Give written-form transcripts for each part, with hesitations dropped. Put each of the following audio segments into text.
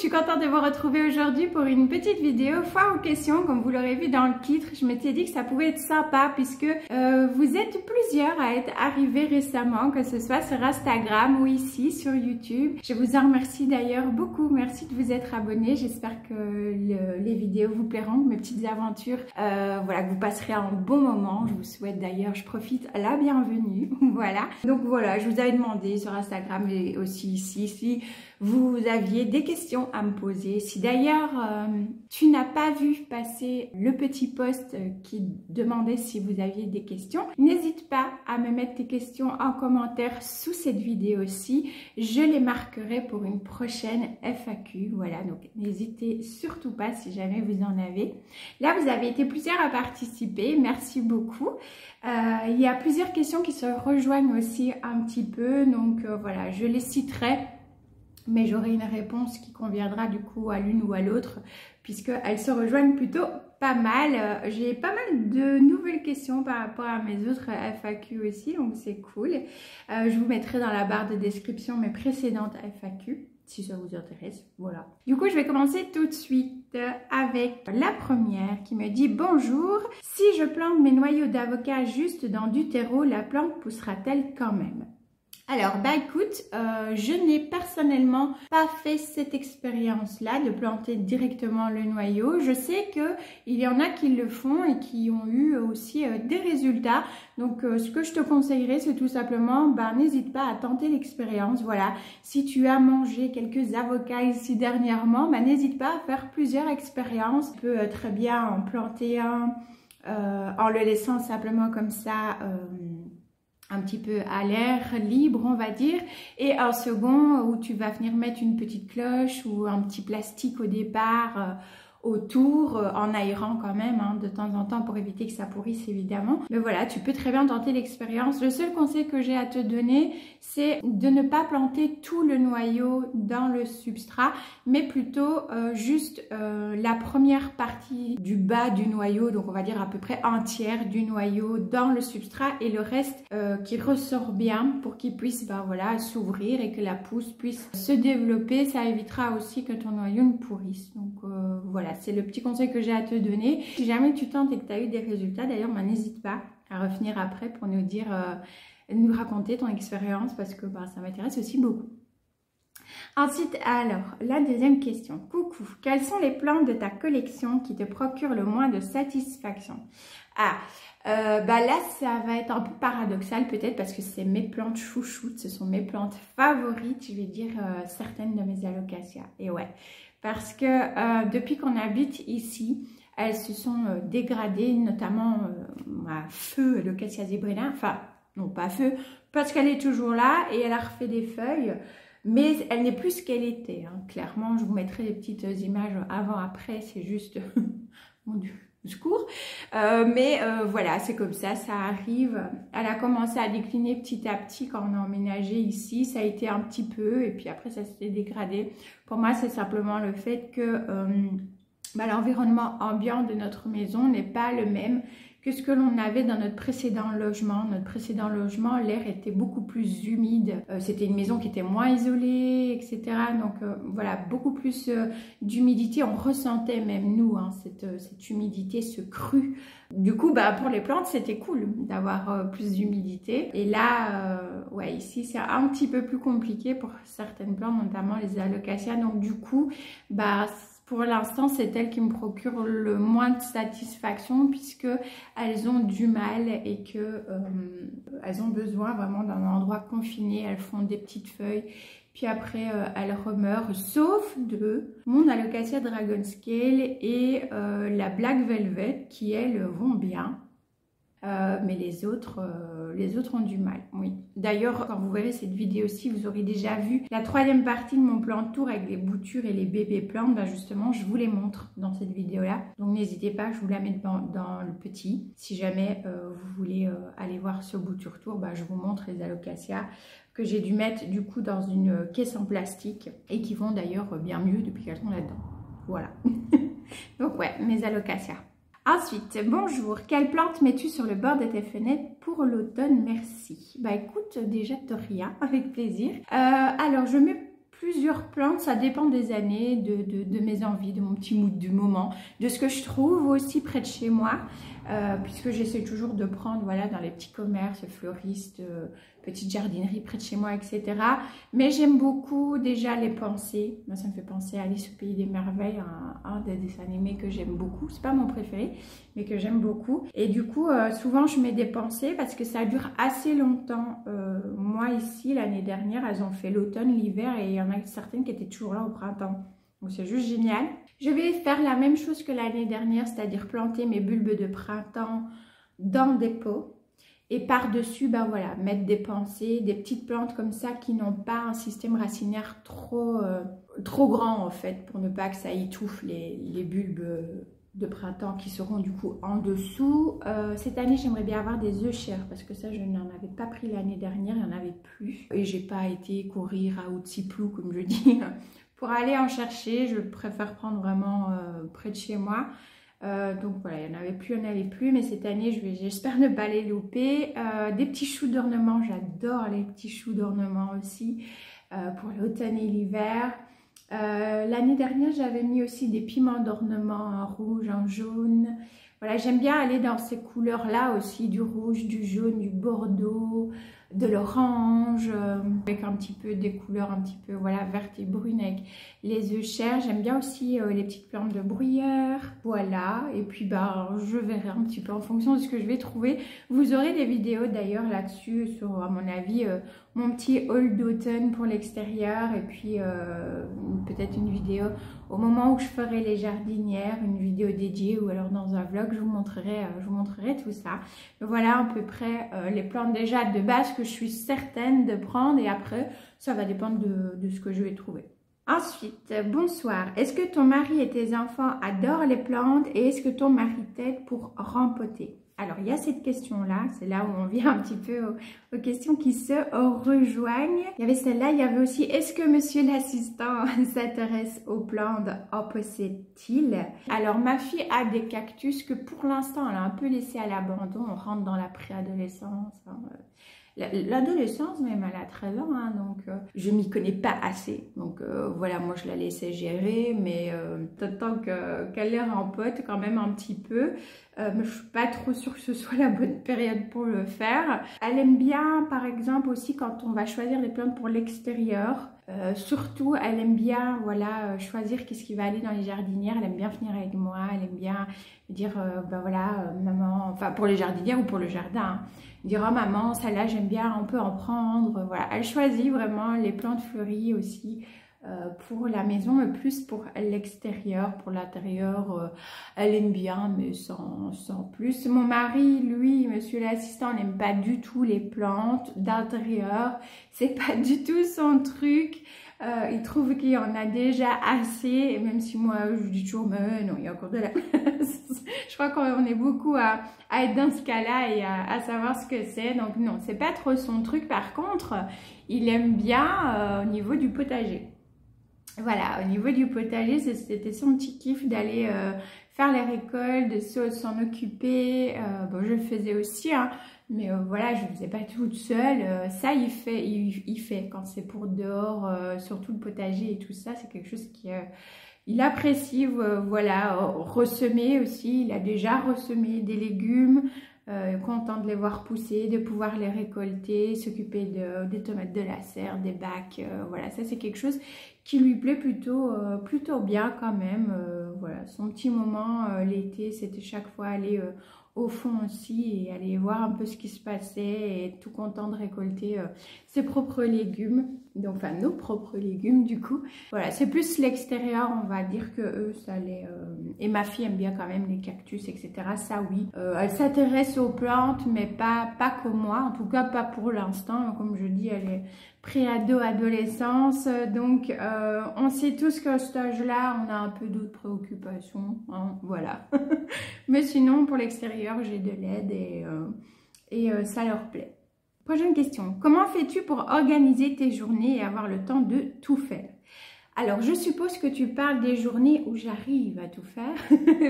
suis contente de vous retrouver aujourd'hui pour une petite vidéo foire aux questions. Comme vous l'aurez vu dans le titre, je m'étais dit que ça pouvait être sympa puisque vous êtes plusieurs à être arrivés récemment, que ce soit sur Instagram ou ici sur YouTube. Je vous en remercie d'ailleurs beaucoup. Merci de vous être abonnés. J'espère que les vidéos vous plairont, mes petites aventures. Voilà, que vous passerez un bon moment. Je vous souhaite d'ailleurs, je profite la bienvenue. Voilà. Donc voilà, je vous avais demandé sur Instagram et aussi ici si vous aviez des questions à me poser. Si d'ailleurs tu n'as pas vu passer le petit post qui demandait si vous aviez des questions, n'hésite pas à me mettre tes questions en commentaire sous cette vidéo aussi. Je les marquerai pour une prochaine FAQ. Voilà, donc n'hésitez surtout pas si jamais vous en avez. Là, vous avez été plusieurs à participer. Merci beaucoup. Il y a plusieurs questions qui se rejoignent aussi un petit peu. Donc voilà, je les citerai. Mais j'aurai une réponse qui conviendra du coup à l'une ou à l'autre puisqu'elles se rejoignent plutôt pas mal. J'ai pas mal de nouvelles questions par rapport à mes autres FAQ aussi, donc c'est cool. Je vous mettrai dans la barre de description mes précédentes FAQ si ça vous intéresse, voilà. Du coup, je vais commencer tout de suite avec la première qui me dit « Bonjour, si je plante mes noyaux d'avocat juste dans du terreau, la plante poussera-t-elle quand même ?» Alors, bah écoute, je n'ai personnellement pas fait cette expérience-là de planter directement le noyau. Je sais qu'il y en a qui le font et qui ont eu aussi des résultats. Donc, ce que je te conseillerais, c'est tout simplement, bah, n'hésite pas à tenter l'expérience. Voilà, si tu as mangé quelques avocats ici dernièrement, bah, n'hésite pas à faire plusieurs expériences. Tu peux très bien en planter un en le laissant simplement comme ça... un petit peu à l'air libre, on va dire, et un second où tu vas venir mettre une petite cloche ou un petit plastique au départ autour, en aérant quand même de temps en temps pour éviter que ça pourrisse évidemment. Mais voilà, tu peux très bien tenter l'expérience. Le seul conseil que j'ai à te donner, c'est de ne pas planter tout le noyau dans le substrat, mais plutôt juste la première partie du bas du noyau, donc on va dire à peu près un tiers du noyau dans le substrat et le reste qui ressort bien pour qu'il puisse voilà, s'ouvrir et que la pousse puisse se développer. Ça évitera aussi que ton noyau ne pourrisse. Donc voilà, c'est le petit conseil que j'ai à te donner. Si jamais tu tentes et que tu as eu des résultats, d'ailleurs, n'hésite pas à revenir après pour nous dire, nous raconter ton expérience parce que ça m'intéresse aussi beaucoup. Ensuite, alors, la deuxième question. Coucou, quelles sont les plantes de ta collection qui te procurent le moins de satisfaction? Là, ça va être un peu paradoxal peut-être parce que c'est mes plantes chouchoutes, ce sont mes plantes favorites, je vais dire certaines de mes alocasias. Et ouais, parce que depuis qu'on habite ici, elles se sont dégradées, notamment à feu l'Alocasia zebrina, enfin non pas à feu, parce qu'elle est toujours là et elle a refait des feuilles, mais elle n'est plus ce qu'elle était. Clairement, je vous mettrai des petites images avant-après, c'est juste, mon Dieu, secours. Voilà, c'est comme ça arrive. Elle a commencé à décliner petit à petit quand on a emménagé ici. Ça a été un petit peu et puis après ça s'est dégradé. Pour moi, c'est simplement le fait que l'environnement ambiant de notre maison n'est pas le même que ce que l'on avait dans notre précédent logement. Notre précédent logement, l'air était beaucoup plus humide. C'était une maison qui était moins isolée, etc. Donc voilà, beaucoup plus d'humidité. On ressentait même nous cette humidité, ce cru. Du coup, pour les plantes, c'était cool d'avoir plus d'humidité. Et là, ouais, ici, c'est un petit peu plus compliqué pour certaines plantes, notamment les alocasias. Donc du coup, pour l'instant, c'est elles qui me procurent le moins de satisfaction puisque elles ont du mal et que elles ont besoin vraiment d'un endroit confiné. Elles font des petites feuilles, puis après elles remeurent, sauf mon Alocasia Dragon Scale et la Black Velvet qui elles vont bien. Mais les autres ont du mal, oui. D'ailleurs, quand vous verrez cette vidéo-ci, vous aurez déjà vu la troisième partie de mon plan de tour avec les boutures et les bébés plantes. Justement, je vous les montre dans cette vidéo-là. Donc, n'hésitez pas, je vous la mets dans le petit. Si jamais vous voulez aller voir ce bouture tour, je vous montre les alocasias que j'ai dû mettre du coup dans une caisse en plastique et qui vont d'ailleurs bien mieux depuis qu'elles sont là-dedans. Voilà. Donc, ouais, mes alocasias. Ensuite, bonjour, quelle plante mets-tu sur le bord de tes fenêtres pour l'automne? Merci. Écoute, déjà de rien, avec plaisir. Alors, je mets plusieurs plantes, ça dépend des années, de mes envies, de mon petit mood du moment, de ce que je trouve aussi près de chez moi, puisque j'essaie toujours de prendre, voilà, dans les petits commerces, fleuristes, petites jardineries près de chez moi, etc. Mais j'aime beaucoup déjà les pensées. Moi, ça me fait penser à Alice au Pays des Merveilles, un des dessins animés que j'aime beaucoup. C'est pas mon préféré, mais que j'aime beaucoup. Et du coup, souvent, je mets des pensées parce que ça dure assez longtemps. Moi, ici, l'année dernière, elles ont fait l'automne, l'hiver, et il y en a certaines qui étaient toujours là au printemps. Donc, c'est juste génial. Je vais faire la même chose que l'année dernière, c'est-à-dire planter mes bulbes de printemps dans des pots. Et par-dessus, ben voilà, mettre des pensées, des petites plantes comme ça qui n'ont pas un système racinaire trop grand en fait, pour ne pas que ça étouffe les bulbes de printemps qui seront du coup en dessous. Cette année, j'aimerais bien avoir des œufs chers parce que ça, je n'en avais pas pris l'année dernière, il n'y en avait plus. Et j'ai pas été courir à Outsiplou, comme je dis, pour aller en chercher. Je préfère prendre vraiment près de chez moi. Donc voilà, il n'y en avait plus, mais cette année, j'espère ne pas les louper. Des petits choux d'ornement, j'adore les petits choux d'ornement aussi, pour l'automne et l'hiver. L'année dernière, j'avais mis aussi des piments d'ornement en rouge, en jaune. Voilà, j'aime bien aller dans ces couleurs-là aussi, du rouge, du jaune, du bordeaux, de l'orange, avec un petit peu des couleurs un petit peu, voilà, vertes et brunes avec les œufs chers. J'aime bien aussi les petites plantes de bruyère, voilà. Et puis bah, je verrai un petit peu en fonction de ce que je vais trouver. Vous aurez des vidéos d'ailleurs là-dessus sur, à mon avis, mon petit haul d'automne pour l'extérieur, et puis peut-être une vidéo au moment où je ferai les jardinières, une vidéo dédiée, ou alors dans un vlog, je vous montrerai tout ça. Voilà à peu près les plantes déjà de base que je suis certaine de prendre, et après ça va dépendre de ce que je vais trouver. Ensuite, bonsoir. Est-ce que ton mari et tes enfants adorent les plantes, et est-ce que ton mari t'aide pour rempoter? Alors, il y a cette question-là, c'est là où on vient un petit peu aux questions qui se rejoignent. Il y avait celle-là, il y avait aussi, est-ce que monsieur l'assistant s'intéresse aux plantes, en possède-t-il? Alors, ma fille a des cactus que pour l'instant, elle a un peu laissé à l'abandon. On rentre dans la préadolescence, hein. L'adolescence même, elle a 13 ans, hein, donc je m'y connais pas assez. Donc voilà, moi je la laissais gérer, mais tant qu'elle les rempote quand même un petit peu. Mais je suis pas trop sûre que ce soit la bonne période pour le faire. Elle aime bien, par exemple, aussi quand on va choisir des plantes pour l'extérieur. Surtout, elle aime bien, voilà, choisir qu'est-ce qui va aller dans les jardinières. Elle aime bien venir avec moi, elle aime bien dire, ben voilà, maman, enfin pour les jardinières ou pour le jardin, hein, dire, oh maman, celle-là j'aime bien, on peut en prendre. Voilà, elle choisit vraiment les plantes fleuries aussi. Pour la maison, mais plus pour l'extérieur. Pour l'intérieur, elle aime bien, mais sans plus. Mon mari, lui, monsieur l'assistant, n'aime pas du tout les plantes d'intérieur. C'est pas du tout son truc. Il trouve qu'il y en a déjà assez, et même si moi je dis toujours, mais non, il y a encore de la place. Je crois qu'on est beaucoup à être dans ce cas-là et à savoir ce que c'est. Donc non, c'est pas trop son truc. Par contre, il aime bien au niveau du potager. Voilà, au niveau du potager, c'était son petit kiff d'aller faire les récoltes, de s'en occuper. Bon, je le faisais aussi, hein, mais voilà, je ne faisais pas toute seule. Ça, il fait quand c'est pour dehors, surtout le potager et tout ça, c'est quelque chose il apprécie. Voilà, ressemer aussi. Il a déjà ressemé des légumes. Content de les voir pousser, de pouvoir les récolter, s'occuper des tomates de la serre, des bacs, voilà, ça c'est quelque chose qui lui plaît plutôt bien quand même. Voilà, son petit moment l'été, c'était chaque fois aller au fond aussi et aller voir un peu ce qui se passait, et être tout content de récolter ses propres légumes, donc enfin nos propres légumes du coup. Voilà, c'est plus l'extérieur, on va dire, que eux ça les... Et ma fille aime bien quand même les cactus, etc. Ça oui, elle s'intéresse aux plantes, mais pas comme moi, en tout cas pas pour l'instant. Comme je dis, elle est pré-ado, adolescence, donc on sait tous qu'à cet âge-là, on a un peu d'autres préoccupations, hein, voilà. Mais sinon, pour l'extérieur, j'ai de l'aide et ça leur plaît. Prochaine question. Comment fais-tu pour organiser tes journées et avoir le temps de tout faire? Alors, je suppose que tu parles des journées où j'arrive à tout faire,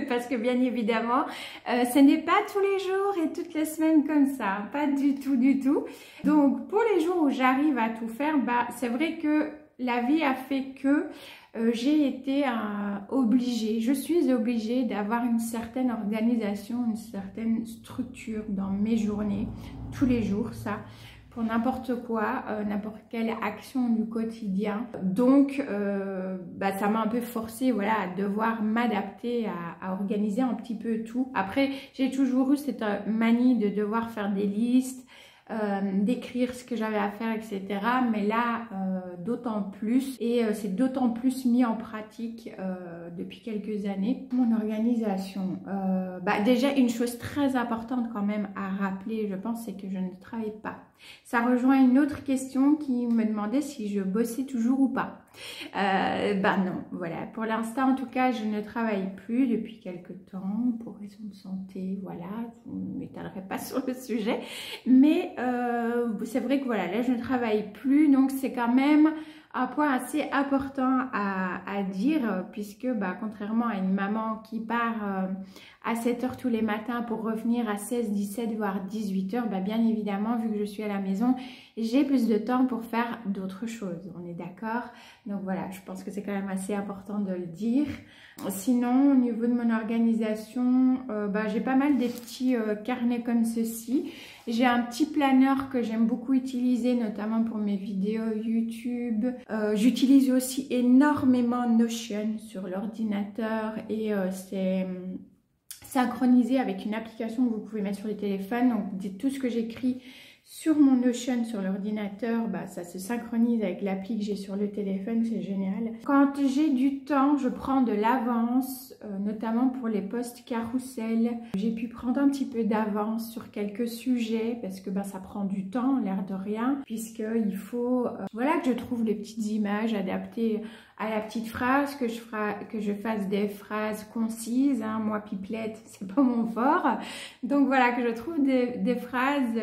parce que bien évidemment, ce n'est pas tous les jours et toutes les semaines comme ça, pas du tout, du tout. Donc, pour les jours où j'arrive à tout faire, bah, c'est vrai que la vie a fait que j'ai été obligée, je suis obligée d'avoir une certaine organisation, une certaine structure dans mes journées, tous les jours, ça, pour n'importe quoi, n'importe quelle action du quotidien. Donc, ça m'a un peu forcée, voilà, à devoir m'adapter, à organiser un petit peu tout. Après, j'ai toujours eu cette manie de devoir faire des listes, d'écrire ce que j'avais à faire, etc. Mais là, d'autant plus, et c'est d'autant plus mis en pratique depuis quelques années. Mon organisation, déjà une chose très importante quand même à rappeler, je pense, c'est que je ne travaille pas. Ça rejoint une autre question qui me demandait si je bossais toujours ou pas. Non, voilà. Pour l'instant, en tout cas, je ne travaille plus depuis quelques temps pour raison de santé, voilà. Je ne m'étalerai pas sur le sujet. Mais c'est vrai que voilà, là, je ne travaille plus. Donc, c'est quand même un point assez important à dire, puisque contrairement à une maman qui part à 7 h tous les matins pour revenir à 16, 17, voire 18 h, bien évidemment, vu que je suis à la maison, j'ai plus de temps pour faire d'autres choses, on est d'accord? Donc voilà, je pense que c'est quand même assez important de le dire. Sinon, au niveau de mon organisation, j'ai pas mal des petits carnets comme ceci. J'ai un petit planeur que j'aime beaucoup utiliser, notamment pour mes vidéos YouTube. J'utilise aussi énormément Notion sur l'ordinateur et c'est synchronisé avec une application que vous pouvez mettre sur les téléphones. Donc tout ce que j'écris sur mon Notion sur l'ordinateur, ça se synchronise avec l'appli que j'ai sur le téléphone, c'est génial. Quand j'ai du temps, je prends de l'avance, notamment pour les posts carousel. J'ai pu prendre un petit peu d'avance sur quelques sujets parce que ça prend du temps, l'air de rien, puisqu'il faut que je trouve les petites images adaptées à la petite phrase, que je fasse des phrases concises, hein. Moi, pipelette, c'est pas mon fort. Donc voilà, que je trouve des phrases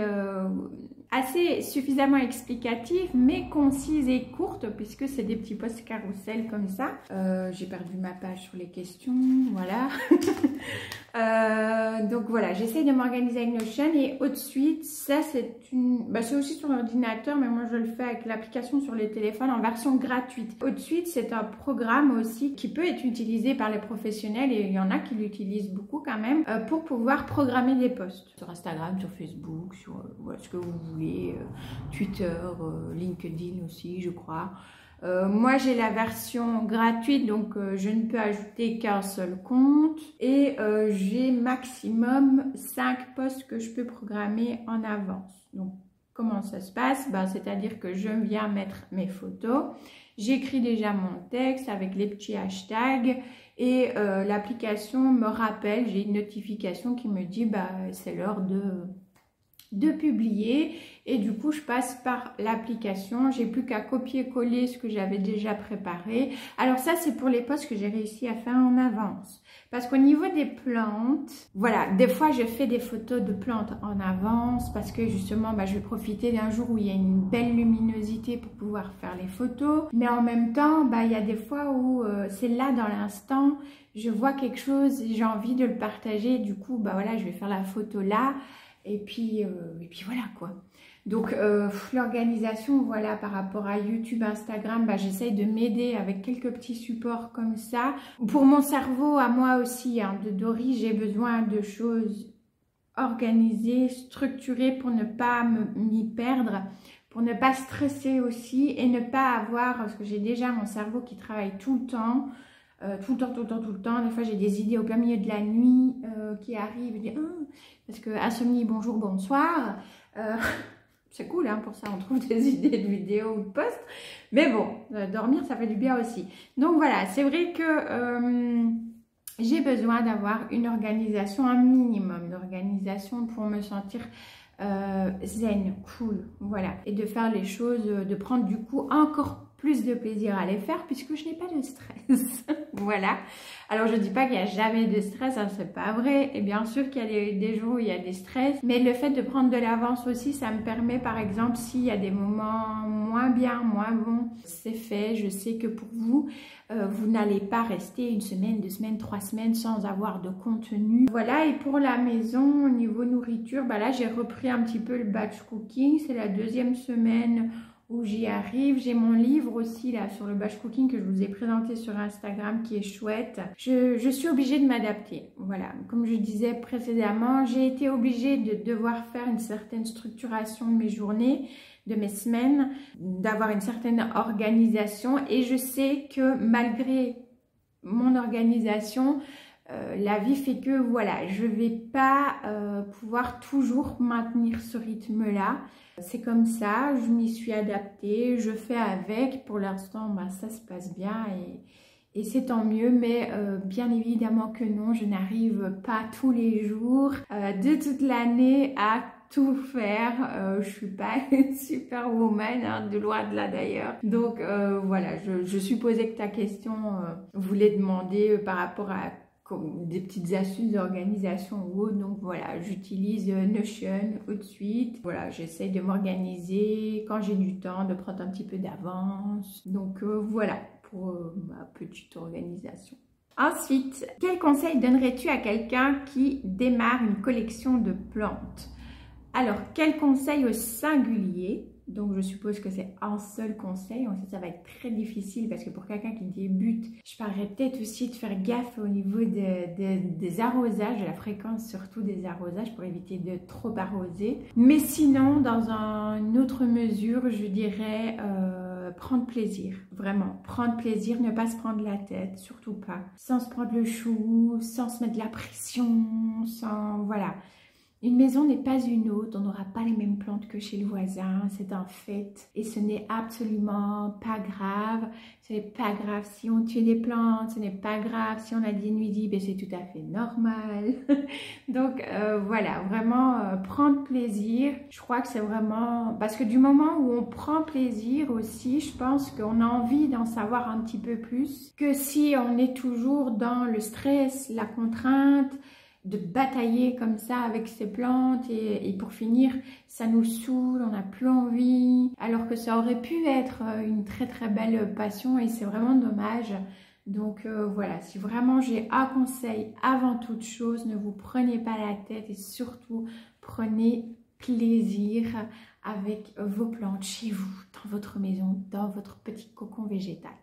assez suffisamment explicatives, mais concises et courtes, puisque c'est des petits posts carousel comme ça. J'ai perdu ma page sur les questions, voilà. Donc voilà, j'essaie de m'organiser avec Notion et au-dessus, ça c'est c'est aussi sur l'ordinateur, mais moi je le fais avec l'application sur les téléphones en version gratuite. Au-dessus, c'est un programme aussi qui peut être utilisé par les professionnels et il y en a qui l'utilisent beaucoup quand même pour pouvoir programmer des posts sur Instagram, sur Facebook, sur ce que vous voulez, Twitter, LinkedIn aussi, je crois. Moi j'ai la version gratuite, donc je ne peux ajouter qu'un seul compte et j'ai maximum 5 posts que je peux programmer en avance. Donc comment ça se passe? C'est-à-dire que je viens mettre mes photos, j'écris déjà mon texte avec les petits hashtags et l'application me rappelle, j'ai une notification qui me dit c'est l'heure de publier et du coup je passe par l'application, j'ai plus qu'à copier-coller ce que j'avais déjà préparé. Alors ça c'est pour les posts que j'ai réussi à faire en avance, parce qu'au niveau des plantes, voilà, des fois je fais des photos de plantes en avance parce que justement je vais profiter d'un jour où il y a une belle luminosité pour pouvoir faire les photos, mais en même temps il y a des fois où c'est là dans l'instant, je vois quelque chose et j'ai envie de le partager, du coup voilà, je vais faire la photo là. Et puis voilà quoi. Donc l'organisation, voilà, par rapport à YouTube, Instagram, j'essaye de m'aider avec quelques petits supports comme ça. Pour mon cerveau, à moi aussi, hein, de Dory, j'ai besoin de choses organisées, structurées pour ne pas m'y perdre, pour ne pas stresser aussi et ne pas avoir, parce que j'ai déjà mon cerveau qui travaille tout le temps. Tout le temps. Des fois, j'ai des idées au plein milieu de la nuit qui arrivent. Je dis, parce que insomnie, bonjour, bonsoir. C'est cool, hein, pour ça, on trouve des idées de vidéos ou de posts. Mais bon, dormir, ça fait du bien aussi. Donc voilà, c'est vrai que j'ai besoin d'avoir une organisation, un minimum d'organisation pour me sentir zen, cool, voilà. Et de faire les choses, de prendre du coup encore plus de plaisir à les faire puisque je n'ai pas de stress. Voilà. Alors je dis pas qu'il n'y a jamais de stress, hein, c'est pas vrai. Et bien sûr qu'il y a des jours où il y a des stress. Mais le fait de prendre de l'avance aussi, ça me permet par exemple s'il y a des moments moins bien, moins bons, c'est fait. Je sais que pour vous, vous n'allez pas rester une semaine, 2 semaines, 3 semaines sans avoir de contenu. Voilà, et pour la maison, au niveau nourriture, là j'ai repris un petit peu le batch cooking. C'est la 2e semaine où j'y arrive. J'ai mon livre aussi là sur le batch cooking que je vous ai présenté sur Instagram qui est chouette. Je suis obligée de m'adapter. Voilà, comme je disais précédemment, j'ai été obligée de devoir faire une certaine structuration de mes journées, de mes semaines, d'avoir une certaine organisation, et je sais que malgré mon organisation, la vie fait que voilà, je vais pas pouvoir toujours maintenir ce rythme-là. C'est comme ça, je m'y suis adaptée, je fais avec. Pour l'instant, bah, ça se passe bien et c'est tant mieux. Mais bien évidemment que non, je n'arrive pas tous les jours de toute l'année à tout faire. Je suis pas une superwoman, hein, de loin de là d'ailleurs. Donc voilà, je supposais que ta question voulait demander par rapport à comme des petites astuces d'organisation ou autre. Donc voilà, j'utilise Notion tout de suite. Voilà, j'essaie de m'organiser quand j'ai du temps, de prendre un petit peu d'avance. Donc voilà pour ma petite organisation. Ensuite, quel conseil donnerais-tu à quelqu'un qui démarre une collection de plantes? Alors, quel conseil au singulier? Donc, je suppose que c'est un seul conseil. Ensuite, ça va être très difficile parce que pour quelqu'un qui débute, je parlerais peut-être aussi de faire gaffe au niveau des arrosages, de la fréquence surtout des arrosages pour éviter de trop arroser. Mais sinon, dans une autre mesure, je dirais prendre plaisir. Vraiment, prendre plaisir, ne pas se prendre la tête, surtout pas. Sans se prendre le chou, sans se mettre de la pression, sans... Voilà. Une maison n'est pas une autre, on n'aura pas les mêmes plantes que chez le voisin, c'est un fait. Et ce n'est absolument pas grave. Ce n'est pas grave si on tue des plantes, ce n'est pas grave si on a des nuisibles, c'est tout à fait normal. Donc voilà, vraiment prendre plaisir. Je crois que c'est vraiment... Parce que du moment où on prend plaisir aussi, je pense qu'on a envie d'en savoir un petit peu plus que si on est toujours dans le stress, la contrainte, de batailler comme ça avec ces plantes et pour finir ça nous saoule, on n'a plus envie, alors que ça aurait pu être une très très belle passion et c'est vraiment dommage. Donc voilà, si vraiment j'ai un conseil avant toute chose, ne vous prenez pas la tête et surtout prenez plaisir avec vos plantes chez vous, dans votre maison, dans votre petit cocon végétal.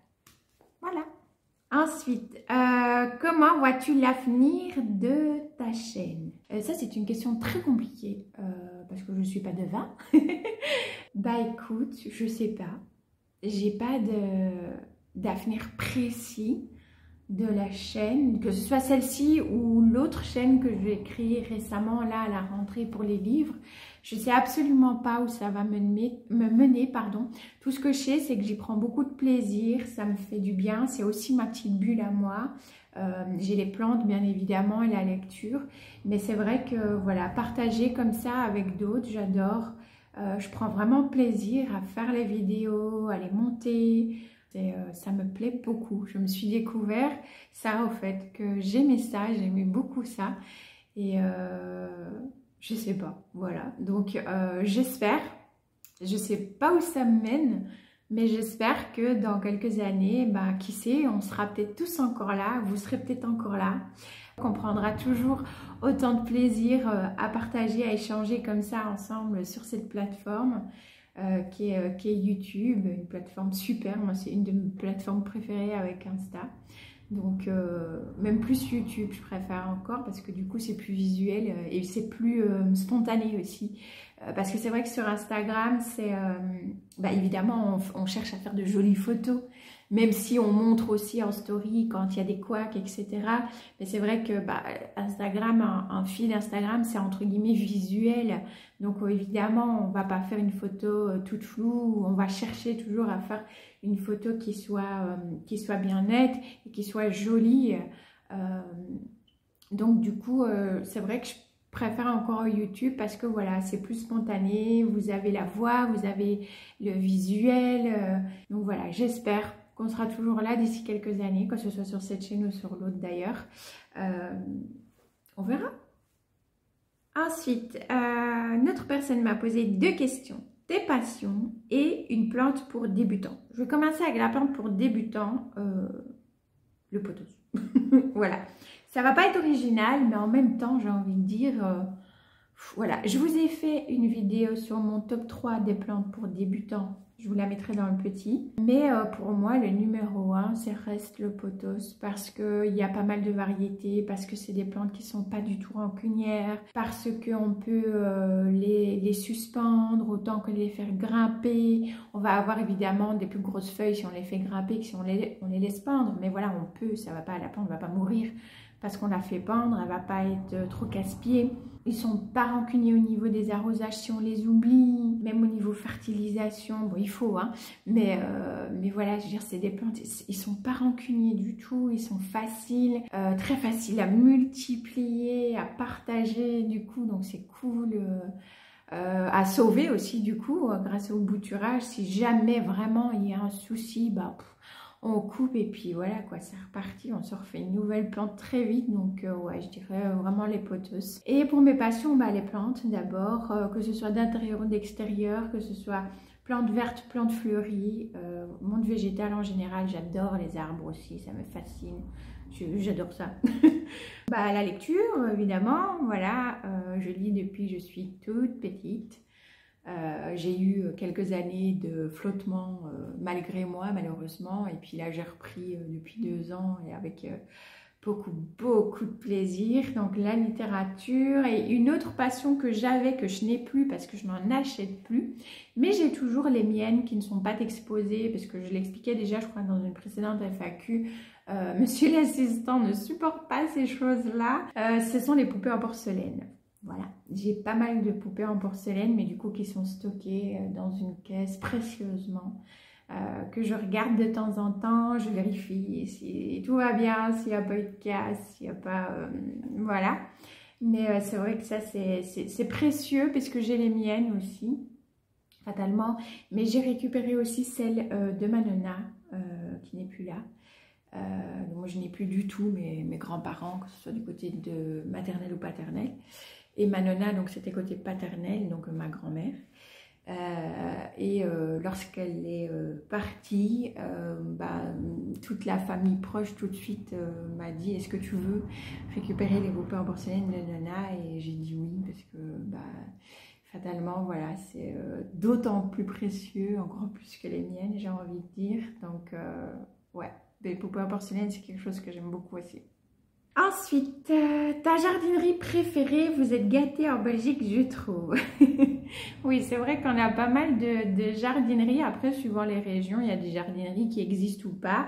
Voilà. Ensuite, comment vois-tu l'avenir de ta chaîne? Ça, c'est une question très compliquée parce que je ne suis pas devin. Bah écoute, je sais pas. J'ai pas d'avenir précis de la chaîne, que ce soit celle-ci ou l'autre chaîne que j'ai créée récemment là à la rentrée pour les livres. Je sais absolument pas où ça va me mener, pardon. Tout ce que je sais, c'est que j'y prends beaucoup de plaisir, ça me fait du bien, c'est aussi ma petite bulle à moi. J'ai les plantes bien évidemment et la lecture, mais c'est vrai que voilà, partager comme ça avec d'autres, j'adore. Je prends vraiment plaisir à faire les vidéos, à les monter. Ça me plaît beaucoup. Je me suis découvert ça au fait que j'aimais ça, j'aimais beaucoup ça et je sais pas, voilà. Donc j'espère, je sais pas où ça me mène, mais j'espère que dans quelques années, bah, qui sait, on sera peut-être tous encore là, vous serez peut-être encore là. On prendra toujours autant de plaisir à partager, à échanger comme ça ensemble sur cette plateforme. Qui est YouTube, une plateforme super, moi c'est une de mes plateformes préférées avec Insta, donc même plus YouTube je préfère encore parce que du coup c'est plus visuel et c'est plus spontané aussi, parce que c'est vrai que sur Instagram c'est bah, évidemment on cherche à faire de jolies photos, même si on montre aussi en story quand il y a des couacs, etc. Mais c'est vrai que bah, Instagram, un fil Instagram, c'est entre guillemets visuel. Donc évidemment, on ne va pas faire une photo toute floue. On va chercher toujours à faire une photo qui soit bien nette et qui soit jolie. Donc du coup, c'est vrai que je préfère encore YouTube parce que voilà, c'est plus spontané. Vous avez la voix, vous avez le visuel. Donc voilà, j'espère qu'on sera toujours là d'ici quelques années, que ce soit sur cette chaîne ou sur l'autre d'ailleurs. On verra. Ensuite, notre personne m'a posé 2 questions. Tes passions et une plante pour débutants. Je vais commencer avec la plante pour débutants, le pothos. Voilà. Ça va pas être original, mais en même temps, j'ai envie de dire, Voilà, je vous ai fait une vidéo sur mon top 3 des plantes pour débutants. Je vous la mettrai dans le petit. Mais pour moi, le numéro 1, c'est reste le pothos. Parce qu'il y a pas mal de variétés. Parce que c'est des plantes qui sont pas du tout rancunières. Parce qu'on peut les suspendre autant que les faire grimper. On va avoir évidemment des plus grosses feuilles si on les fait grimper que si on les laisse pendre. Mais voilà, on peut, ça va pas, la plante ne va pas mourir parce qu'on la fait pendre. Elle va pas être trop casse-pied. Ils sont pas rancuniers au niveau des arrosages si on les oublie, même au niveau fertilisation, bon il faut hein, mais voilà, je veux dire c'est des plantes, ils sont pas rancuniers du tout, ils sont faciles, très faciles à multiplier, à partager du coup, donc c'est cool, à sauver aussi du coup grâce au bouturage, si jamais vraiment il y a un souci, bah on coupe et puis voilà quoi, c'est reparti, on se refait une nouvelle plante très vite. Donc ouais, je dirais vraiment les pothos. Et pour mes passions, bah, les plantes d'abord, que ce soit d'intérieur ou d'extérieur, que ce soit plantes vertes, plantes fleuries, monde végétal en général, j'adore les arbres aussi, ça me fascine, j'adore ça. Bah, la lecture évidemment, voilà, je lis depuis que je suis toute petite. J'ai eu quelques années de flottement malgré moi malheureusement, et puis là j'ai repris depuis 2 ans et avec beaucoup de plaisir. Donc la littérature, et une autre passion que j'avais que je n'ai plus parce que je n'en achète plus, mais j'ai toujours les miennes qui ne sont pas exposées parce que je l'expliquais déjà je crois dans une précédente FAQ. Monsieur l'assistant ne supporte pas ces choses là, ce sont les poupées en porcelaine. Voilà, j'ai pas mal de poupées en porcelaine, mais du coup qui sont stockées dans une caisse précieusement, que je regarde de temps en temps, je vérifie si tout va bien, s'il n'y a pas eu de casse, s'il n'y a pas... voilà. Mais c'est vrai que ça c'est précieux parce que j'ai les miennes aussi, fatalement. Mais j'ai récupéré aussi celle de ma nonna, qui n'est plus là. Moi je n'ai plus du tout mes grands-parents, que ce soit du côté de maternelle ou paternelle. Et ma nonna, donc c'était côté paternel, donc ma grand-mère. Lorsqu'elle est partie, toute la famille proche tout de suite m'a dit: est-ce que tu veux récupérer les poupées en porcelaine de nonna? Et j'ai dit oui, parce que fatalement, voilà, c'est d'autant plus précieux, encore plus que les miennes, j'ai envie de dire. Donc ouais, les poupées en porcelaine, c'est quelque chose que j'aime beaucoup aussi. Ensuite, ta jardinerie préférée, vous êtes gâtés en Belgique, je trouve. Oui, c'est vrai qu'on a pas mal de jardineries. Après, suivant les régions, il y a des jardineries qui existent ou pas.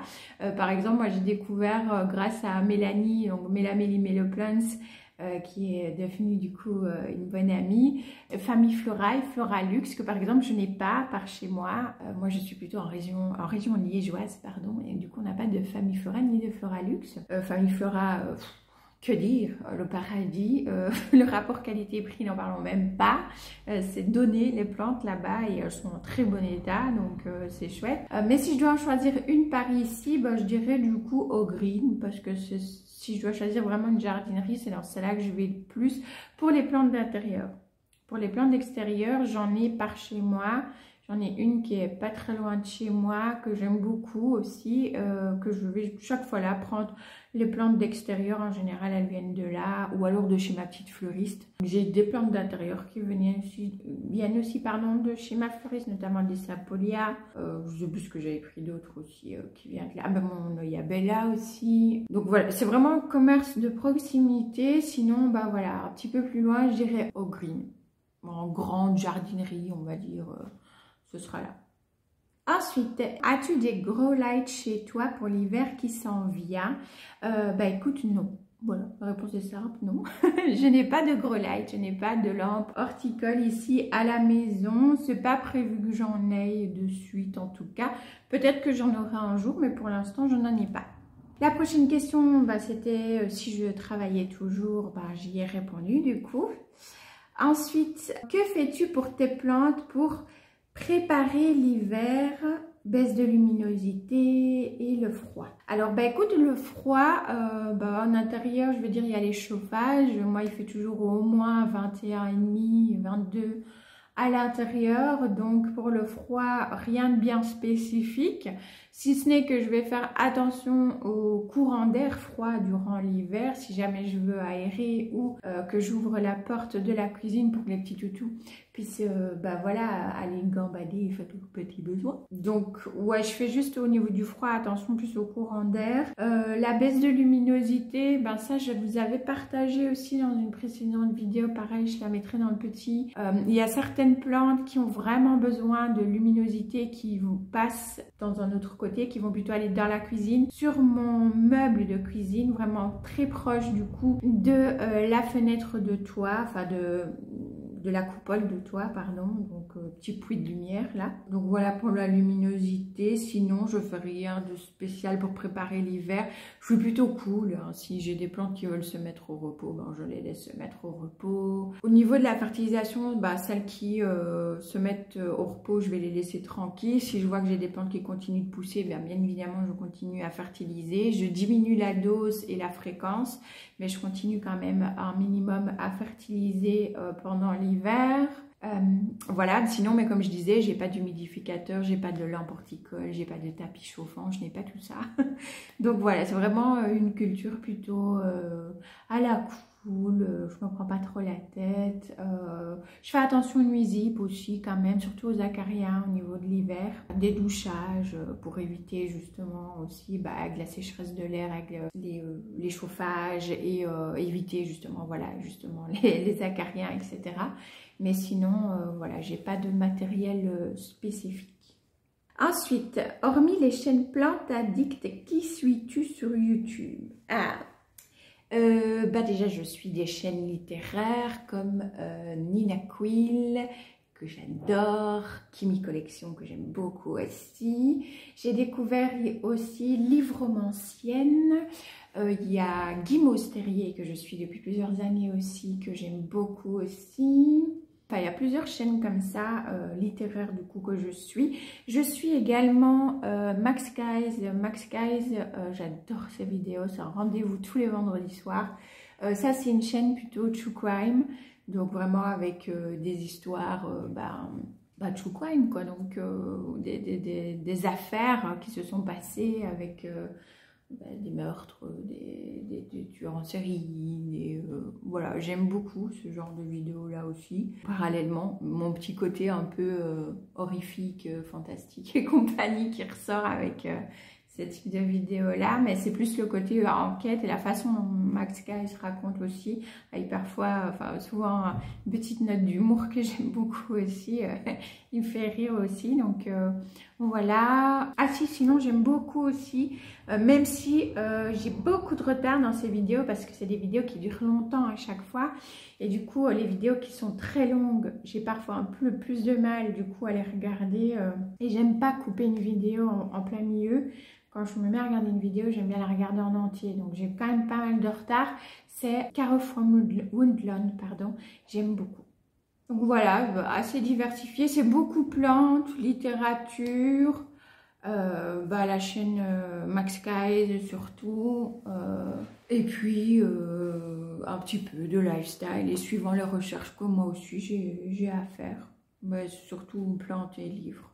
Par exemple, moi j'ai découvert grâce à Mélanie, donc Mélamélie Méloplants, qui est devenue du coup une bonne amie, Famille Florae, Floralux, que par exemple je n'ai pas par chez moi. Moi je suis plutôt en région liégeoise, pardon, et du coup on n'a pas de Famille Florae ni de Floralux. Famille Flora, que dire, le paradis, le rapport qualité-prix, n'en parlons même pas. C'est donné les plantes là-bas et elles sont en très bon état, donc c'est chouette. Mais si je dois en choisir une par ici, je dirais du coup au green, parce que si je dois choisir vraiment une jardinerie, c'est dans celle-là que je vais le plus. Pour les plantes d'intérieur. Pour les plantes d'extérieur, j'en ai par chez moi. J'en ai une qui est pas très loin de chez moi, que j'aime beaucoup aussi, que je vais chaque fois là prendre. Les plantes d'extérieur, en général, elles viennent de là, ou alors de chez ma petite fleuriste. J'ai des plantes d'intérieur qui viennent aussi de chez ma fleuriste, notamment des sapolias. Je sais plus ce que j'avais pris d'autres aussi qui viennent de là. Mon Oyabella aussi. Donc voilà, c'est vraiment un commerce de proximité. Sinon, voilà, un petit peu plus loin, je dirais au green. En grande jardinerie, on va dire, ce sera là. Ensuite, as-tu des grow lights chez toi pour l'hiver qui s'en vient? Écoute, non. Voilà, la réponse est simple, non. Je n'ai pas de grow light, je n'ai pas de lampe horticole ici à la maison. C'est pas prévu que j'en ai de suite en tout cas. Peut-être que j'en aurai un jour, mais pour l'instant, je n'en ai pas. La prochaine question, c'était si je travaillais toujours. J'y ai répondu du coup. Ensuite, que fais-tu pour tes plantes pour préparer l'hiver, baisse de luminosité et le froid? Alors écoute, le froid, en intérieur, je veux dire, il y a les chauffages. Moi, il fait toujours au moins 21,5, 22 à l'intérieur. Donc pour le froid, rien de bien spécifique, si ce n'est que je vais faire attention au courant d'air froid durant l'hiver si jamais je veux aérer ou que j'ouvre la porte de la cuisine pour que les petits toutous puissent voilà, aller gambader et faire tout petits besoins. Donc ouais, je fais juste au niveau du froid attention plus au courant d'air. La baisse de luminosité, ça je vous avais partagé aussi dans une précédente vidéo, pareil je la mettrai dans le petit. Il y a certaines plantes qui ont vraiment besoin de luminosité qui vous passent dans un autre côté, qui vont plutôt aller dans la cuisine. Sur mon meuble de cuisine, vraiment très proche du coup de la fenêtre de toit, enfin de la coupole de toit, pardon, donc petit puits de lumière là. Donc voilà pour la luminosité. Sinon je fais rien de spécial pour préparer l'hiver. Je suis plutôt cool, hein. Si j'ai des plantes qui veulent se mettre au repos, je les laisse se mettre au repos. Au niveau de la fertilisation, celles qui se mettent au repos, je vais les laisser tranquilles. Si je vois que j'ai des plantes qui continuent de pousser, bien évidemment je continue à fertiliser. Je diminue la dose et la fréquence, mais je continue quand même un minimum à fertiliser pendant l'hiver. Voilà, sinon, mais comme je disais, j'ai pas d'humidificateur, j'ai pas de lampe horticole, j'ai pas de tapis chauffant, je n'ai pas tout ça. Donc voilà, c'est vraiment une culture plutôt à la cool, je me prends pas trop la tête. Je fais attention aux nuisibles aussi quand même, surtout aux acariens au niveau de l'hiver. Des douchages pour éviter justement aussi avec la sécheresse de l'air, avec les chauffages et éviter justement, les acariens, etc. Mais sinon, voilà, j'ai pas de matériel spécifique. Ensuite, hormis les chaînes plantes addictes, qui suis-tu sur YouTube? Déjà, je suis des chaînes littéraires comme Nina Quill, que j'adore, Kimi Collection, que j'aime beaucoup aussi. J'ai découvert aussi Livromancienne. Il y a Guy Mosterier, que je suis depuis plusieurs années aussi, que j'aime beaucoup aussi. Enfin, il y a plusieurs chaînes comme ça, littéraires du coup que je suis. Je suis également Max Guys. Max Guys, j'adore ces vidéos, c'est un rendez-vous tous les vendredis soirs. Ça c'est une chaîne plutôt true crime, donc vraiment avec des histoires true crime quoi, donc des affaires qui se sont passées avec des meurtres, des tueurs en série, voilà, j'aime beaucoup ce genre de vidéos là aussi. Parallèlement, mon petit côté un peu horrifique, fantastique et compagnie qui ressort avec ce type de vidéo là, mais c'est plus le côté enquête et la façon dont Max Guy se raconte aussi, avec parfois, souvent une petite note d'humour que j'aime beaucoup aussi, il me fait rire aussi, donc voilà. Ah si, sinon j'aime beaucoup aussi, même si j'ai beaucoup de retard dans ces vidéos parce que c'est des vidéos qui durent longtemps à chaque fois, et du coup les vidéos qui sont très longues, j'ai parfois un peu plus de mal du coup à les regarder, et j'aime pas couper une vidéo en plein milieu. Quand je me mets à regarder une vidéo, j'aime bien la regarder en entier. Donc j'ai quand même pas mal de retard. C'est Carol from Woodland, pardon. J'aime beaucoup. Donc voilà, assez diversifié. C'est beaucoup plantes, littérature, la chaîne Max Guys surtout. Et puis un petit peu de lifestyle. Et suivant les recherches que moi aussi j'ai à faire. Mais surtout plantes et livres.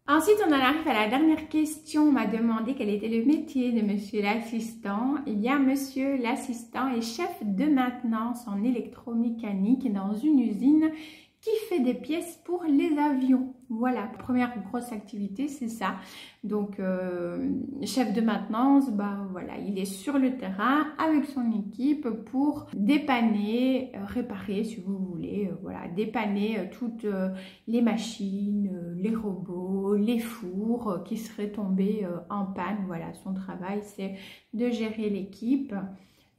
Ensuite, on en arrive à la dernière question. On m'a demandé quel était le métier de monsieur l'assistant. Eh bien, monsieur l'assistant est chef de maintenance en électromécanique dans une usine qui fait des pièces pour les avions. Voilà, première grosse activité, c'est ça. Donc, chef de maintenance, voilà, il est sur le terrain avec son équipe pour dépanner, réparer si vous voulez, voilà, dépanner toutes les machines, les robots, les fours qui seraient tombés en panne. Voilà, son travail, c'est de gérer l'équipe.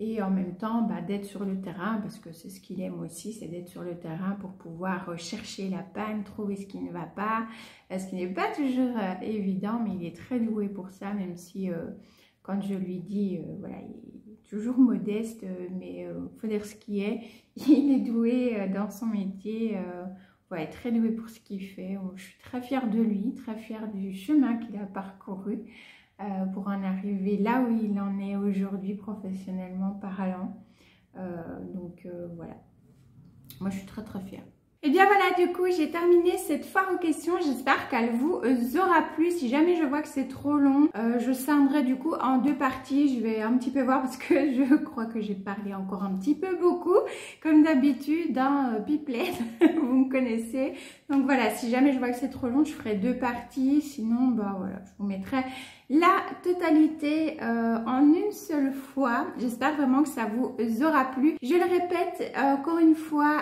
Et en même temps, d'être sur le terrain, parce que c'est ce qu'il aime aussi, c'est d'être sur le terrain pour pouvoir chercher la panne, trouver ce qui ne va pas, ce qui n'est pas toujours évident, mais il est très doué pour ça, même si quand je lui dis, voilà, il est toujours modeste, mais il faut dire ce qui est, il est doué dans son métier, ouais, très doué pour ce qu'il fait. Je suis très fière de lui, très fière du chemin qu'il a parcouru. Pour en arriver là où il en est aujourd'hui professionnellement parlant. Donc voilà, moi je suis très très fière. Et bien voilà, du coup, j'ai terminé cette foire aux questions. J'espère qu'elle vous aura plu. Si jamais je vois que c'est trop long, je scinderai du coup en 2 parties. Je vais un petit peu voir parce que je crois que j'ai parlé encore un petit peu beaucoup. Comme d'habitude, dans Pipelette, vous me connaissez. Donc voilà, si jamais je vois que c'est trop long, je ferai 2 parties. Sinon, bah voilà, je vous mettrai la totalité en une seule fois. J'espère vraiment que ça vous aura plu. Je le répète encore une fois,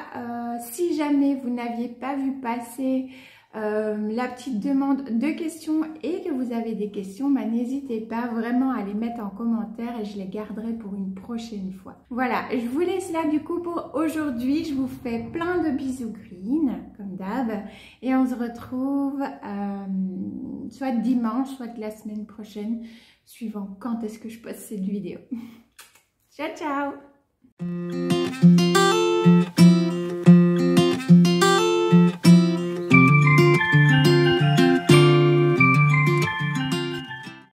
si jamais vous n'aviez pas vu passer la petite demande de questions et que vous avez des questions, bah, n'hésitez pas vraiment à les mettre en commentaire et je les garderai pour une prochaine fois. Voilà, je vous laisse là du coup pour aujourd'hui. Je vous fais plein de bisous green comme d'hab et on se retrouve soit dimanche, soit la semaine prochaine, suivant quand est-ce que je poste cette vidéo. Ciao, ciao!